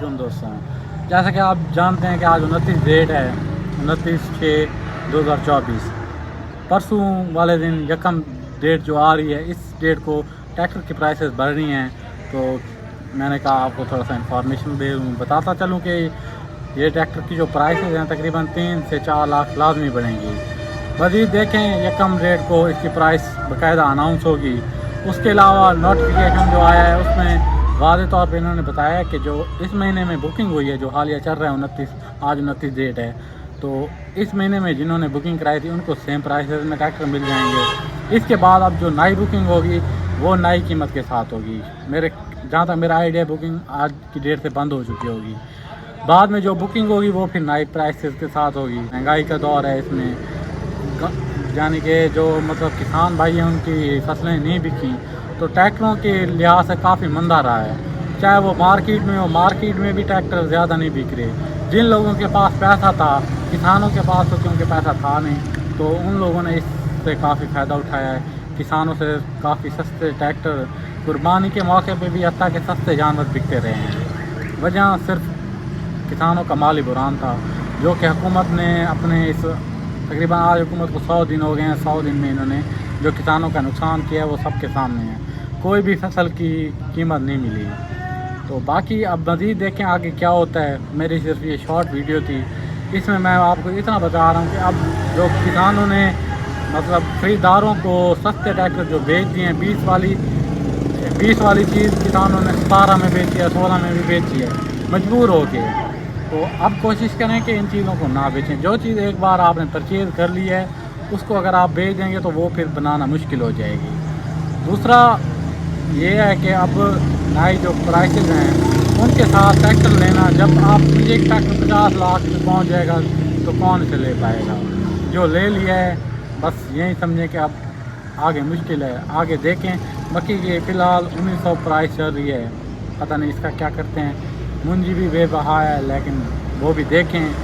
वालेकुम दोस्तों। जैसा कि आप जानते हैं कि आज 29 डेट है, 29/6/2024। परसों वाले दिन यकम डेट जो आ रही है, इस डेट को ट्रैक्टर की प्राइसेस बढ़ रही हैं, तो मैंने कहा आपको थोड़ा सा इन्फॉर्मेशन दे दूँ, बताता चलूँ कि ये ट्रैक्टर की जो प्राइसेस हैं तकरीबन 3 से 4 लाख लाजमी बढ़ेंगी। मज़ीद देखें यकम डेट को इसकी प्राइस बाकायदा अनाउंस होगी। उसके अलावा नोटिफिकेशन जो आया है उसमें वाज़ेह तौर पे इन्होंने बताया कि जो इस महीने में बुकिंग हुई है, जो हालिया चल रहा है 29, आज 29 डेट है, तो इस महीने में जिन्होंने बुकिंग कराई थी उनको सेम प्राइसेस में ट्रैक्टर मिल जाएंगे। इसके बाद अब जो नई बुकिंग होगी वो नई कीमत के साथ होगी। जहाँ तक मेरा आइडिया, बुकिंग आज की डेट से बंद हो चुकी होगी। बाद में जो बुकिंग होगी वो फिर नई प्राइसेस के साथ होगी। महंगाई का दौर है, इसमें यानी कि जो मतलब किसान भाई हैं उनकी फसलें नहीं बिकी, तो ट्रैक्टरों के लिहाज से काफ़ी मंदा रहा है। चाहे वो मार्केट में हो, मार्केट में भी ट्रैक्टर ज़्यादा नहीं बिक रहे। जिन लोगों के पास पैसा था, किसानों के पास तो क्योंकि पैसा था नहीं, तो उन लोगों ने इससे काफ़ी फ़ायदा उठाया है। किसानों से काफ़ी सस्ते ट्रैक्टर, कुर्बानी के मौके पे भी हत्ता के सस्ते जानवर बिकते रहे हैं। वजह सिर्फ किसानों का माली बुरान था, जो कि हुकूमत ने अपने इस तकरीबन आज हुकूमत को 100 दिन हो गए हैं, 100 दिन में इन्होंने जो किसानों का नुकसान किया है वो सबके सामने है। कोई भी फसल की कीमत नहीं मिली। तो बाकी अब मज़ीद देखें आगे क्या होता है। मेरी सिर्फ ये शॉर्ट वीडियो थी, इसमें मैं आपको इतना बता रहा हूँ कि अब जो किसानों ने मतलब खरीदारों को सस्ते ट्रैक्टर जो बेच दिए हैं, 20 वाली चीज़ किसानों ने 17 में बेची है, 16 में भी बेची है मजबूर हो के। तो अब कोशिश करें कि इन चीज़ों को ना बेचें। जो चीज़ एक बार आपने परचेज़ कर ली है उसको अगर आप बेच देंगे तो वो फिर बनाना मुश्किल हो जाएगी। दूसरा ये है कि अब नई जो प्राइसेस हैं उनके साथ ट्रैक्टर लेना, जब आप एक ट्रैक्टर 50 लाख पे पहुँच जाएगा तो कौन से ले पाएगा। जो ले लिया है बस यही समझें कि अब आगे मुश्किल है। आगे देखें। मक्की की फ़िलहाल 1900 प्राइस चल रही है, पता नहीं इसका क्या करते हैं। मुंजी भी बेबहा है, लेकिन वो भी देखें।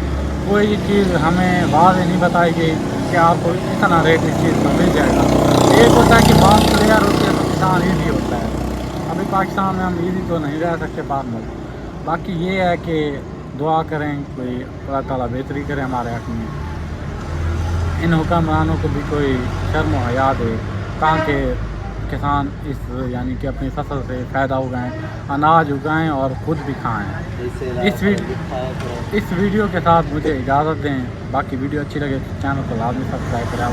कोई चीज़ हमें वाज़ेह नहीं बताई गई कि आपको इतना रेट इस चीज़ का मिल जाएगा। एक होता है कि बात क्लियर होती है तो किसान ईजी होता है। अभी पाकिस्तान में हम ईजी तो नहीं रह सकते फार्मर। बाकी ये है कि दुआ करें, कोई अल्लाह ताला बेहतरी करे हमारे हक़ में। इन हुक्मरानों को भी कोई शर्म व हया दे, ताकि किसान इस यानी कि अपनी फसल से फ़ायदा उगाएँ, अनाज उगाएँ और ख़ुद भी खाएँ। इस वीडियो के साथ मुझे इजाज़त दें। बाकी वीडियो अच्छी लगे तो चैनल को लाज़मी सब्सक्राइब करें।